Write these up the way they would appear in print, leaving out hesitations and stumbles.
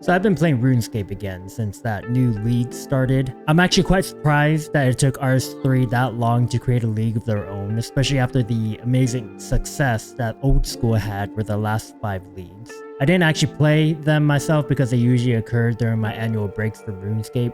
So I've been playing Runescape again since that new league started. I'm actually quite surprised that it took RS3 that long to create a league of their own, especially after the amazing success that Old School had with the last 5 leagues. I didn't actually play them myself because they usually occur during my annual breaks for Runescape.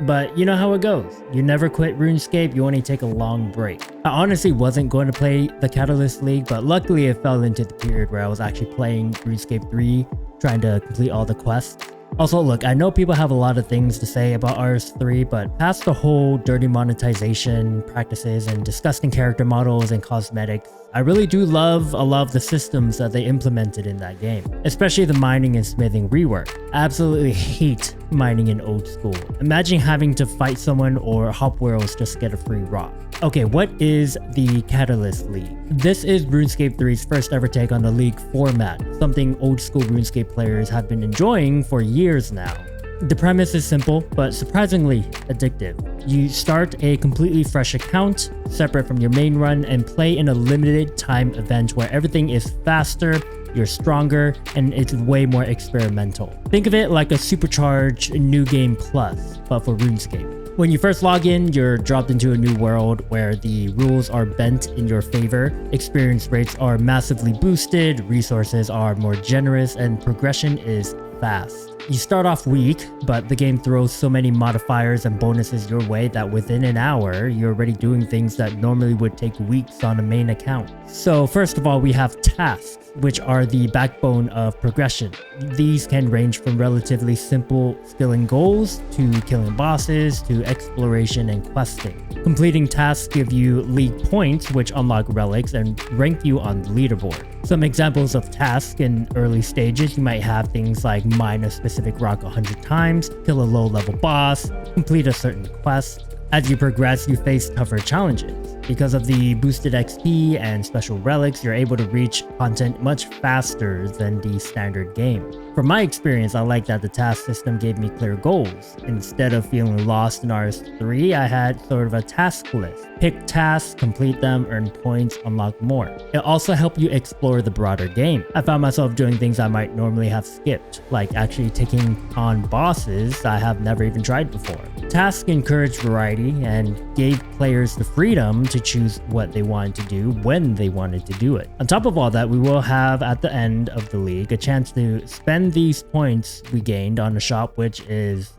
But you know how it goes. You never quit RuneScape, you only take a long break. I honestly wasn't going to play the Catalyst League, but luckily it fell into the period where I was actually playing RuneScape 3, trying to complete all the quests. Also, look, I know people have a lot of things to say about RS3, but past the whole dirty monetization practices and disgusting character models and cosmetics, I really do love a lot of the systems that they implemented in that game, especially the mining and smithing rework. I absolutely hate mining in Old School. Imagine having to fight someone or hop worlds just to get a free rock. Okay, what is the Catalyst League? This is RuneScape 3's first ever take on the league format, something Old School RuneScape players have been enjoying for years now. The premise is simple, but surprisingly addictive. You start a completely fresh account, separate from your main run, and play in a limited time event where everything is faster, you're stronger, and it's way more experimental. Think of it like a supercharged New Game Plus, but for RuneScape. When you first log in, you're dropped into a new world where the rules are bent in your favor, experience rates are massively boosted, resources are more generous, and progression is fast. You start off weak, but the game throws so many modifiers and bonuses your way that within an hour, you're already doing things that normally would take weeks on a main account. So first of all, we have tasks, which are the backbone of progression. These can range from relatively simple skilling goals to killing bosses to exploration and questing. Completing tasks give you league points, which unlock relics and rank you on the leaderboard. Some examples of tasks in early stages, you might have things like mine a specific rock 100 times, kill a low-level boss, complete a certain quest. As you progress, you face tougher challenges. Because of the boosted XP and special relics, you're able to reach content much faster than the standard game. From my experience, I like that the task system gave me clear goals. Instead of feeling lost in RS3, I had sort of a task list. Pick tasks, complete them, earn points, unlock more. It also helped you explore the broader game. I found myself doing things I might normally have skipped, like actually taking on bosses I have never even tried before. Tasks encouraged variety and gave players the freedom to choose what they wanted to do when they wanted to do it. On top of all that, we will have at the end of the league a chance to spend these points we gained on a shop, which is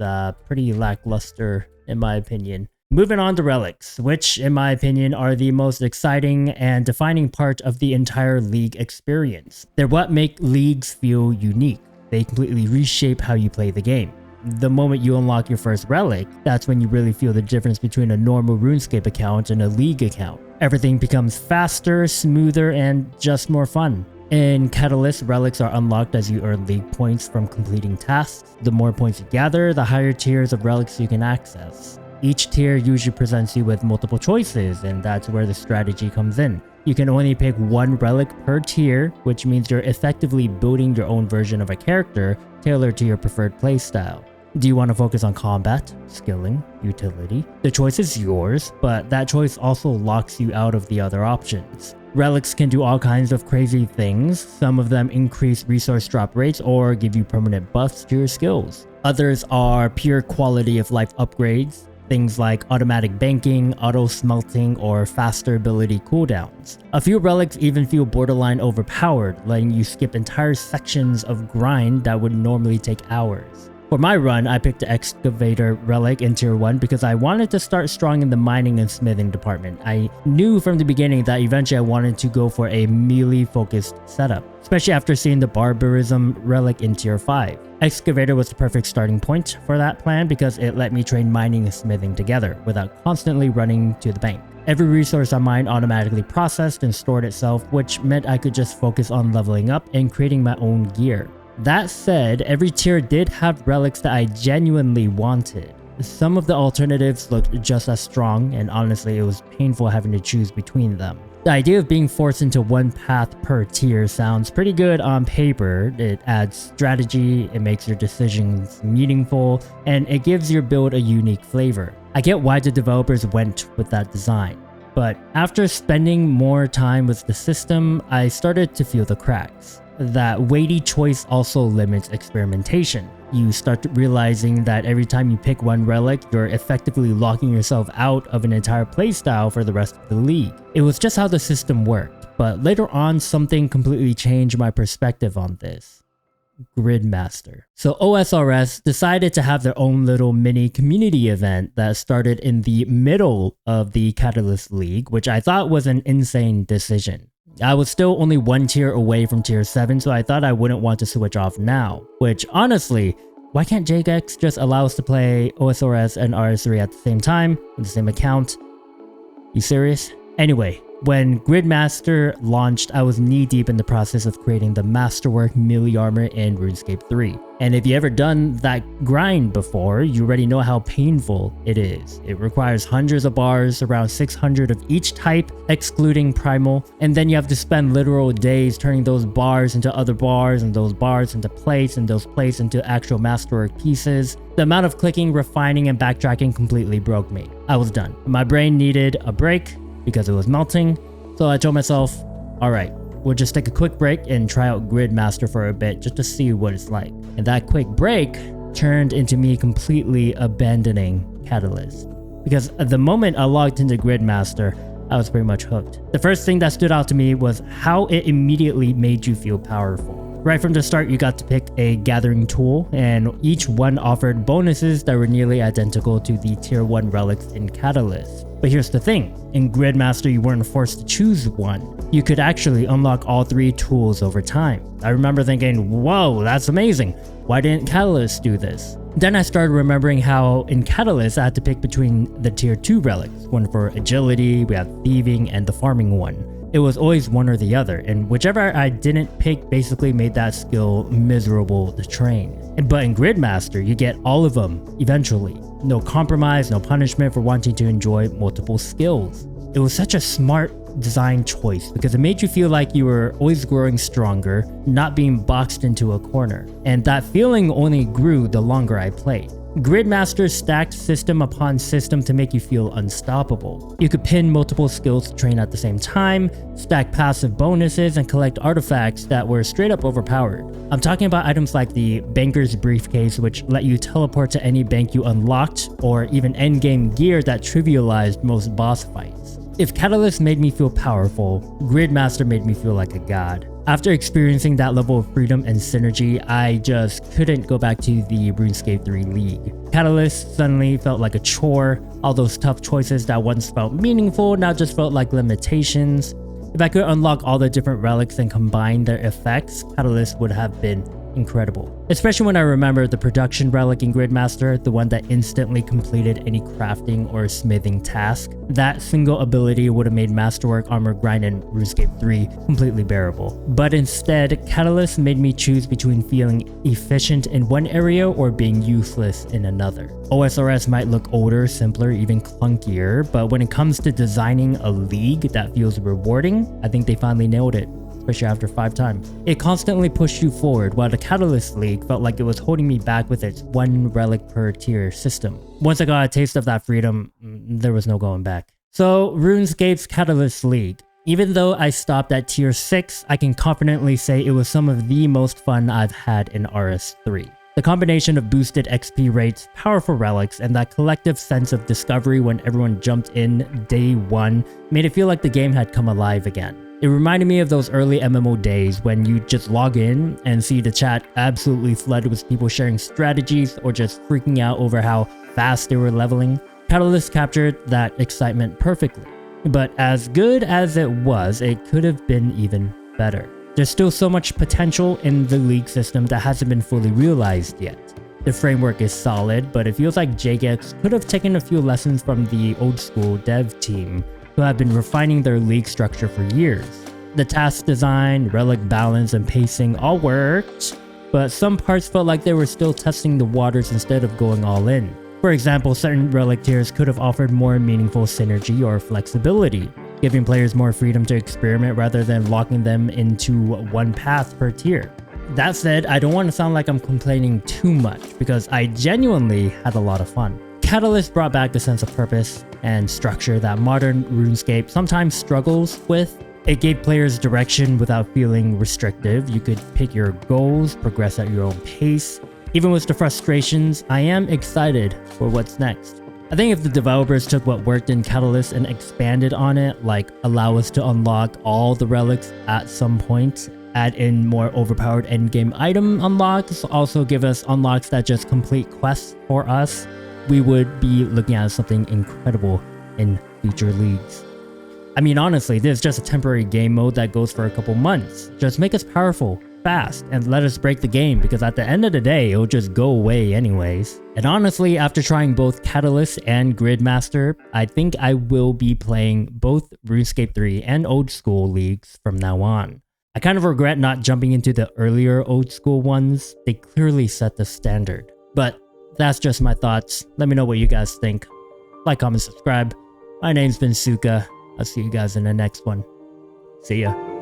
pretty lackluster in my opinion. Moving on to relics, which in my opinion are the most exciting and defining part of the entire league experience. They're what make leagues feel unique. They completely reshape how you play the game. The moment you unlock your first relic, that's when you really feel the difference between a normal RuneScape account and a league account. Everything becomes faster, smoother, and just more fun. In Catalyst, relics are unlocked as you earn league points from completing tasks. The more points you gather, the higher tiers of relics you can access. Each tier usually presents you with multiple choices, and that's where the strategy comes in. You can only pick one relic per tier, which means you're effectively building your own version of a character tailored to your preferred playstyle. Do you want to focus on combat, skilling, utility? The choice is yours, but that choice also locks you out of the other options. Relics can do all kinds of crazy things. Some of them increase resource drop rates or give you permanent buffs to your skills. Others are pure quality of life upgrades, things like automatic banking, auto smelting, or faster ability cooldowns. A few relics even feel borderline overpowered, letting you skip entire sections of grind that would normally take hours. For my run, I picked the Excavator relic in tier 1 because I wanted to start strong in the mining and smithing department. I knew from the beginning that eventually I wanted to go for a melee focused setup, especially after seeing the Barbarism relic in tier 5. Excavator was the perfect starting point for that plan because it let me train mining and smithing together without constantly running to the bank. Every resource I mined automatically processed and stored itself, which meant I could just focus on leveling up and creating my own gear. That said, every tier did have relics that I genuinely wanted. Some of the alternatives looked just as strong, and honestly it was painful having to choose between them. The idea of being forced into one path per tier sounds pretty good on paper. It adds strategy, it makes your decisions meaningful, and it gives your build a unique flavor. I get why the developers went with that design, but after spending more time with the system, I started to feel the cracks. That weighty choice also limits experimentation. you start realizing that every time you pick one relic, you're effectively locking yourself out of an entire playstyle for the rest of the league. It was just how the system worked, but later on something completely changed my perspective on this. Gridmaster. So OSRS decided to have their own little mini community event that started in the middle of the Catalyst League, which I thought was an insane decision. I was still only one tier away from tier 7, so I thought I wouldn't want to switch off now. Which honestly, why can't Jagex just allow us to play OSRS and RS3 at the same time with the same account? You serious? Anyway, when Gridmaster launched, I was knee-deep in the process of creating the Masterwork melee armor in Runescape 3. And if you ever done that grind before, you already know how painful it is. It requires hundreds of bars, around 600 of each type, excluding primal, and then you have to spend literal days turning those bars into other bars, and those bars into plates, and those plates into actual Masterwork pieces. The amount of clicking, refining, and backtracking completely broke me. I was done. My brain needed a break because it was melting, so I told myself, alright, we'll just take a quick break and try out Gridmaster for a bit just to see what it's like. And that quick break turned into me completely abandoning Catalyst. Because the moment I logged into Gridmaster, I was pretty much hooked. The first thing that stood out to me was how it immediately made you feel powerful. Right from the start, you got to pick a gathering tool, and each one offered bonuses that were nearly identical to the tier 1 relics in Catalyst. But here's the thing, in Gridmaster you weren't forced to choose one. You could actually unlock all 3 tools over time. I remember thinking, whoa, that's amazing. Why didn't Catalyst do this? Then I started remembering how in Catalyst I had to pick between the tier 2 relics, one for agility, we had thieving, and the farming one. It was always one or the other, and whichever I didn't pick basically made that skill miserable to train. But in Gridmaster, you get all of them eventually. No compromise, no punishment for wanting to enjoy multiple skills. It was such a smart design choice because it made you feel like you were always growing stronger, not being boxed into a corner. And that feeling only grew the longer I played. Gridmaster stacked system upon system to make you feel unstoppable. You could pin multiple skills to train at the same time, stack passive bonuses, and collect artifacts that were straight up overpowered. I'm talking about items like the Banker's Briefcase, which let you teleport to any bank you unlocked, or even endgame gear that trivialized most boss fights. If Catalyst made me feel powerful, Gridmaster made me feel like a god. After experiencing that level of freedom and synergy, I just couldn't go back to the RuneScape 3 League. Catalyst suddenly felt like a chore. All those tough choices that once felt meaningful now just felt like limitations. If I could unlock all the different relics and combine their effects, Catalyst would have been incredible. Especially when I remember the production relic in Gridmaster, the one that instantly completed any crafting or smithing task. That single ability would have made Masterwork armor grind in RuneScape 3 completely bearable. But instead, Catalyst made me choose between feeling efficient in one area or being useless in another. OSRS might look older, simpler, even clunkier, but when it comes to designing a league that feels rewarding, I think they finally nailed it. Especially after 5 times. It constantly pushed you forward, while the Catalyst League felt like it was holding me back with its 1 relic per tier system. Once I got a taste of that freedom, there was no going back. So RuneScape's Catalyst League. Even though I stopped at tier 6, I can confidently say it was some of the most fun I've had in RS3. The combination of boosted XP rates, powerful relics, and that collective sense of discovery when everyone jumped in day 1 made it feel like the game had come alive again. It reminded me of those early MMO days when you just log in and see the chat absolutely flooded with people sharing strategies or just freaking out over how fast they were leveling. Catalyst captured that excitement perfectly. But as good as it was, it could have been even better. There's still so much potential in the league system that hasn't been fully realized yet. The framework is solid, but it feels like Jagex could have taken a few lessons from the old school dev team, who have been refining their league structure for years. The task design, relic balance, and pacing all worked, but some parts felt like they were still testing the waters instead of going all in. For example, certain relic tiers could have offered more meaningful synergy or flexibility, giving players more freedom to experiment rather than locking them into one path per tier. That said, I don't want to sound like I'm complaining too much, because I genuinely had a lot of fun. Catalyst brought back the sense of purpose and structure that modern RuneScape sometimes struggles with. It gave players direction without feeling restrictive. You could pick your goals, progress at your own pace, Even with the frustrations, I am excited for what's next. I think if the developers took what worked in Catalyst and expanded on it, like allow us to unlock all the relics at some point, add in more overpowered endgame item unlocks, also give us unlocks that just complete quests for us, we would be looking at something incredible in future leagues. I mean, honestly, this is just a temporary game mode that goes for a couple months. Just make us powerful, fast, and let us break the game, because at the end of the day, it'll just go away anyways. And honestly, after trying both Catalyst and Gridmaster, I think I will be playing both RuneScape 3 and Old School leagues from now on. I kind of regret not jumping into the earlier Old School ones. They clearly set the standard. But that's just my thoughts. Let me know what you guys think. Like, comment, subscribe. My name's been Suka. I'll see you guys in the next one. See ya.